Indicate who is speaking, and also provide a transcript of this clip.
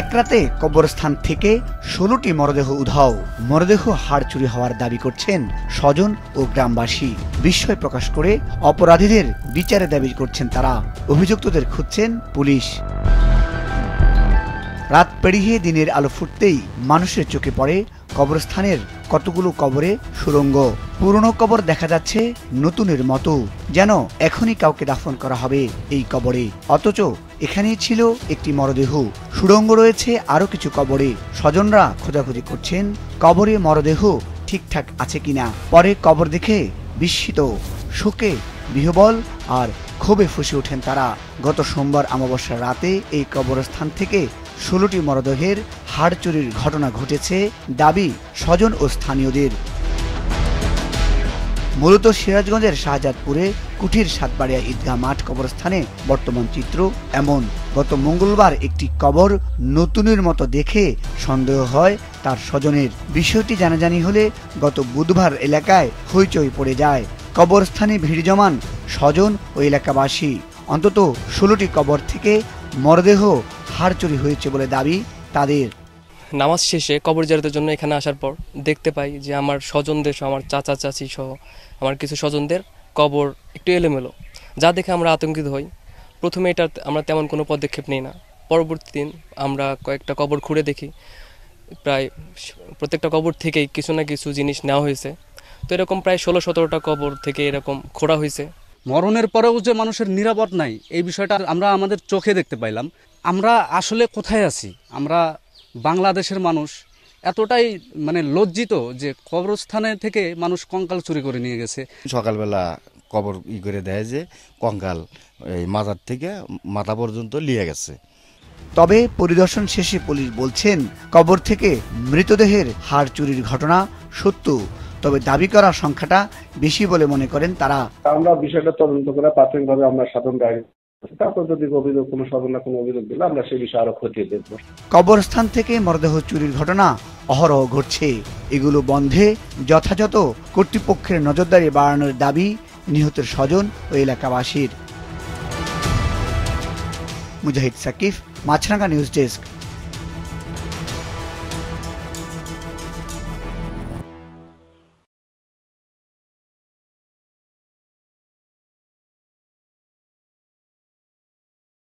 Speaker 1: এক রাতে কবরস্থান থেকে 16টি মরদেহ উধাও। মরদেহ হাড় চুরি হওয়ার দাবি করছেন স্বজন ও গ্রামবাসী। বিস্ময় প্রকাশ করে অপরাধীদের বিচারের দাবি করছেন তারা। অভিযুক্তদের খুঁজছেন পুলিশ। রাত পেরিয়ে দিনের আলো ফুটতেই মানুষের চোখে পড়ে কবরস্থানের কতগুলো কবরে সুড়ঙ্গ। পুরনো কবর দেখা যাচ্ছে নতুনের মতো, যেন এখনই কাউকে দাফন করা হবে এই কবরে। অথচ এখানেই ছিল একটি মরদেহ। সুড়ঙ্গ রয়েছে আরো কিছু কবরে। স্বজনরা খোঁজাখুঁজি করছেন কবরে মরদেহ ঠিকঠাক আছে কিনা। পরে কবর দেখে বিস্মিত, শোকে বিহ্বল আর ক্ষোভে ফুঁসে ওঠেন তারা। গত সোমবার অমাবস্যার রাতে এই কবরস্থান থেকে 16টি মরদেহের হাড় চুরির ঘটনা ঘটেছে দাবি স্বজন ও স্থানীয়দের। মূলত সিরাজগঞ্জের শাহজাদপুরে কুঠির সাতবাড়িয়া ঈদগাহ মাঠ কবরস্থানে বর্তমান চিত্র এমন। গত মঙ্গলবার একটি কবর নতুনের মতো দেখে সন্দেহ হয় তার স্বজনের। বিষয়টি জানাজানি হলে গত বুধবার এলাকায় হইচই পড়ে যায়। কবরস্থানে ভিড় জমান স্বজন ও এলাকাবাসী। অন্তত 16টি কবর থেকে মরদেহ হাড় চুরি হয়েছে বলে দাবি তাদের।
Speaker 2: নামাজ শেষে কবর জিয়ারতের জন্য এখানে আসার পর দেখতে পাই যে আমার স্বজনদের সহ, আমার চাচা চাচি সহ আমার কিছু স্বজনদের কবর একটু এলোমেলো, যা দেখে আমরা আতঙ্কিত হই। প্রথমে এটা আমরা তেমন কোনো পদক্ষেপ নিই না। পরবর্তী দিন আমরা কয়েকটা কবর খুঁড়ে দেখি, প্রায় প্রত্যেকটা কবর থেকেই কিছু না কিছু জিনিস নেওয়া হয়েছে। তো এরকম প্রায় 16-17টা কবর থেকে এরকম খোঁড়া হয়েছে।
Speaker 3: মরণের পরেও যে মানুষের নিরাপদ নাই, এই বিষয়টা আমরা আমাদের চোখে দেখতে পাইলাম। আমরা আসলে কোথায় আছি? আমরা বাংলাদেশের মানুষ এতটাই লজ্জিত যে কবরস্থানে থেকে মানুষ কঙ্কাল চুরি করে নিয়ে গেছে।
Speaker 4: সকালবেলা কবর করে দেয় যে কঙ্কাল এই মাথার থেকে মাথা পর্যন্ত নিয়ে গেছে।
Speaker 1: তবে পরিদর্শন শেষে পুলিশ বলছেন কবর থেকে মৃতদেহের হাড় চুরির ঘটনা সত্য, তবে দাবি করার সংখ্যাটা বেশি বলে মনে করেন তারা।
Speaker 5: আমরা বিষয়টা তদন্ত করে প্রাথমিকভাবে আমরা সাধন ডায়েরি, তারপর যদি অভিযোগ কোনো স্বজন কোনো অভিযোগ দিলে আমরা সেই বিষয়ে আরো খতিয়ে দেখব।
Speaker 1: কবরস্থান থেকে মরদেহ চুরির ঘটনা অহরহ ঘটছে। এগুলো বন্ধে যথাযথ কর্তৃপক্ষের নজরদারি বাড়ানোর দাবি নিহতের স্বজন ও এলাকাবাসীর। মুজাহিদ সাকিব, মাছরাঙ্গা নিউজ ডেস্ক।